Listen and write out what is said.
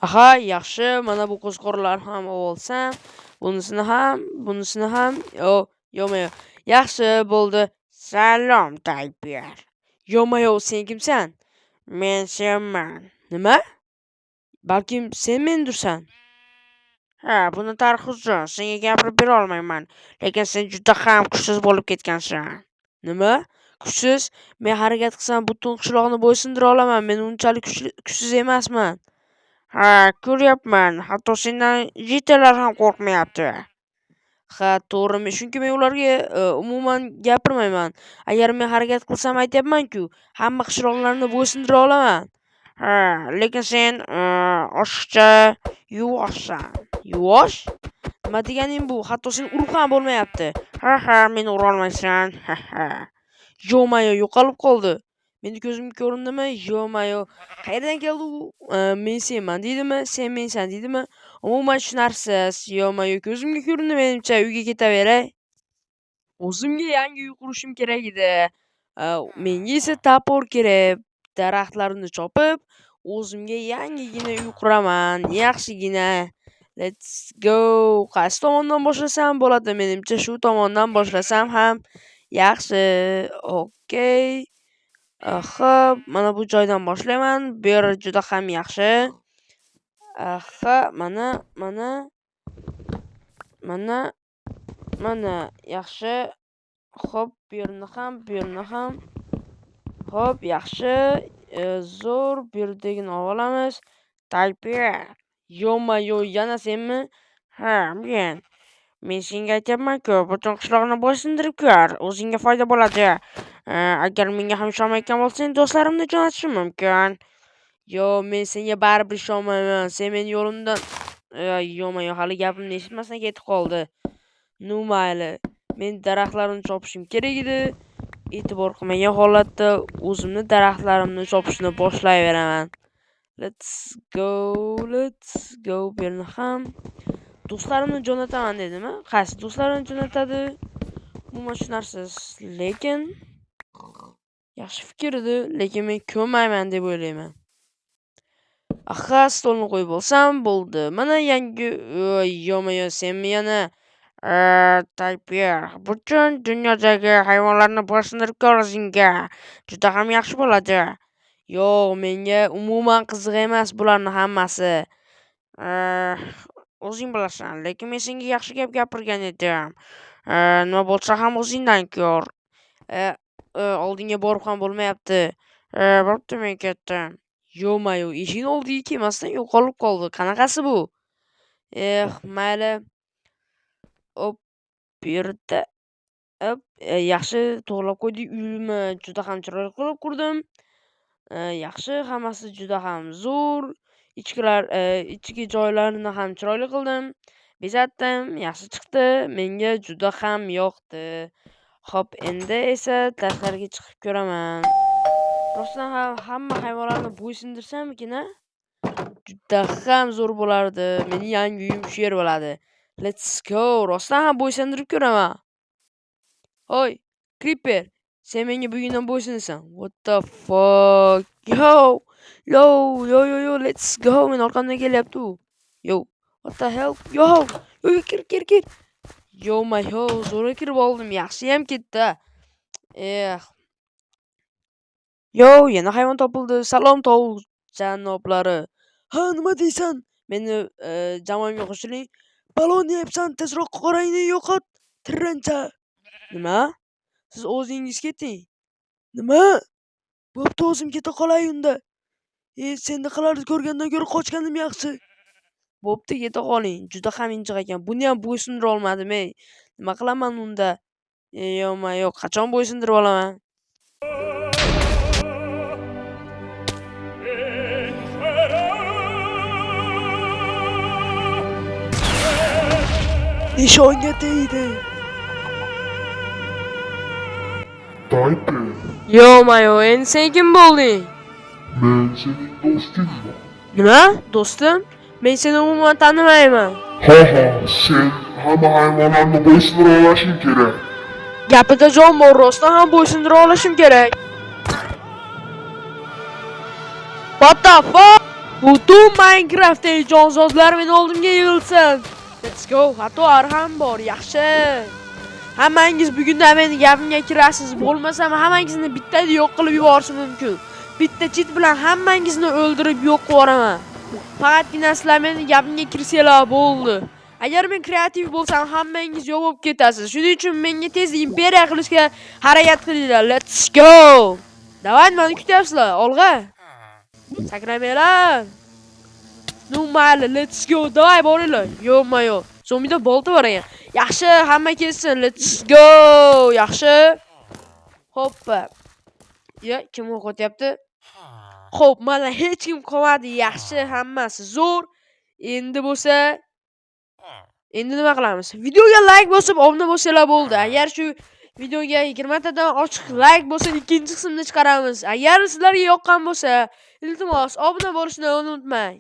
Aha, yaxshi. Mana bu qo'shqo'rlar ham olsam, bunisini ham. Yo-yo. Yaxshi bo'ldi. Salom, Tayber. Yo-mayo, sen kimsan? Men senman. Nima? Balkim sen mendursan. Ha, buni tarixi uzun. Senga gapirib bera olmayman. Lekin sen juda ham kuchsiz bo'lib ketgansan. Nima? Kuchsiz? Men harakat qilsam butun qishloqni bo'ysundira olaman. Men unchalik kuchsiz emasman. Ha, ko'ryapman. Hatto sendan jitalar ham qo'rqmayapti. Ha, to'g'rimi? Chunki men ularga umuman gapirmayman. Agar men harakat qilsam aytyapman-ku, hamma qishloqlarni bo'ysundira olaman. Ha, lekin sen oshiqcha yuvoshsan. Yuvosh? Nima deganing bu? Hatto seni urib ham bo'lmayapti. Ha, meni ura olmaysan. Ha. Yo-mayo, yo'qolib qoldi. Meni ko'zimga ko'rindimi? Yo-mayo. Qayerdan keldi u? Men senman deydimi? Sen mensan deydimi? Umuman tushunarsiz. Yo-mayo, ko'zimga ko'rindi menimcha. Uyga ketaveray. O'zimga yangi uy qurishim kerak edi. Menga esa tapor kerak. Daraxtlarni chopib, o'zimga yangigina uy quraman. Yaxshigina. Let's go. Qaysi tomondan boshlasam bo'ladi? Menimcha shu tomondan boshlasam ham yaxshi. Okey. Xo'p, mana bu joydan boshlayman. Bu yer juda ham yaxshi. Mana yaxshi. Xo'p, bu yerni ham. Xo'p, yaxshi. Zo'r, bu yerdagini olamiz. Tayper. Yo-mayo, yana senmi? Ha, men senga aytyapman-ku, butun qishloqni bo'ysundirib ko'r. O'zingga foyda bo'ladi. Agar menga ham ishonmayotgan bo'lsang, do'stlarimni jo'natishim mumkin. Yo, men senga baribir ishonmayman. Sen meni yo'limdan yo-mayo, hali gapimni eshitmasdan ketib qoldi. Nu mayli. Men daraxtlarni chopishim kerak edi. E'tibor qilmagan holatda o'zimni daraxtlarimni chopishni boshlayveraman. Let's go. Bu yerni ham do'stlarimni jo'nataman dedimi? Qaysi do'stlarimni jo'natadi? Umuman tushunarsiz. Lekin yaxshi fikr edi, lekin men ko'nmayman deb o'ylayman. Aha, stolni qo'yib olsam bo'ldi. Mana yangi yo-mayo, senmi yana? Tayper, butun dunyodagi hayvonlarni bo'ysundirib ko'r o'zingga. Juda ham yaxshi bo'ladi. Yo'q, menga umuman qiziq emas bularni hammasi. O'zing bilasan, lekin men senga yaxshi gap gapirgan edim. Nima bo'lsa ham o'zingdan ko'r. Oldinga borib ham bo'lmayapti. Bo'pti, men ketdim. Yo-mayo, eshikni oldiga kelmasdan yo'qolib qoldi. Qanaqasi bu? Mayli. Hop, bu yerda. Yaxshi to'g'rilab qo'ydik uyimni. Juda ham chiroyli qilib qurdim. Yaxshi, hammasi juda ham zo'r. Ichki joylarini ham chiroyli qildim. Bezatdim, yaxshi chiqdi. Menga juda ham yoqdi. Xo'p, endi esa tashqariga chiqib ko'raman. Rostdan ham hamma hayvonlarni bo'ysundirsammikin, a? Juda ham zo'r bo'lardi. Mening yangi uyim shu yer bo'ladi. Let's go. Rostdan ham bo'ysundirib ko'raman. Hoy, Creeper, sen menga bugundan bo'ysunasan. What the fuck? Yo, let's go. Men orqamdan kelyapti u. Yo, what the hell? Yo, kir. Yo-mayo, zo'rga kirib oldim. Yaxshiyam ketdi. Yo, yana hayvon topildi. Salom, tovuq janoblari. Ha, nima deysan? Meni jamoamga qo'shiling. Balon deyapsan, tezroq qorangni yo'qot. Tirrancha. Nima? Siz o'zingiz keting. Nima? Bo'pti, o'zim keta qolay unda. Seni qilarni ko'rgandan ko'ra qochganim yaxshi. Bo'pti, keta qoling. Juda ham injiq ekan. Buni ham bo'ysundira olmadim, ey. Nima qilaman unda? Yo-mayo, qachon bo'ysundirib olaman? Nishonga tegdi. Tayper, Yo-mayo, endi sen kim bo'lding? men sening do'stingman. Nima? Do'stim? Men seni umuman tanimayman. Ha, sen hamma hayvonlarni bo'ysundira olishing kerak. Gapida jon bor, rostdan ham bo'ysundira olishim kerak. What the fuck? Butun Minecraft'dagi jonzotlar meni oldimga yig'ilsin. Let's go. Hatto ham bor, yaxshi. Hammangiz bugundan meni gapimga kirasiz. Bo'lmasam hammangizni bittada yo'q qilib yuborishim mumkin. Bitta chit bilan hammangizni o'ldirib yo'q qilib yuboraman. Faqatgina sizlar meni gapimga kirsanglar bo'ldi. Agar men kreativ bo'lsam, hammangiz yo'q bo'lib ketasiz. Shuning uchun menga tez imperiya qilishga harakat qilinglar. Let's go. Davay, meni kutyapsizlar. Olg'a. Sakramanglar. No mayli, let's go. Davay, boringlar. Yo'q-mayo. Zombida bolta bor ekan. Yaxshi, hamma kelsin. Let's go. Yaxshi. Hoppa. Ya, kim o'qotyapti? Xo'p, mana hech kim qolmadi. Yaxshi, hammasi zo'r. Endi bo'lsa endi nima qilamiz? Videoga like bosib, obuna bo'lsanglar bo'ldi. Agar shu videoga 20 tadan ochiq like bo'lsa, ikkinchi qismni chiqaramiz. Agar sizlarga yoqqan bo'lsa, iltimos obuna bo'lishni unutmang.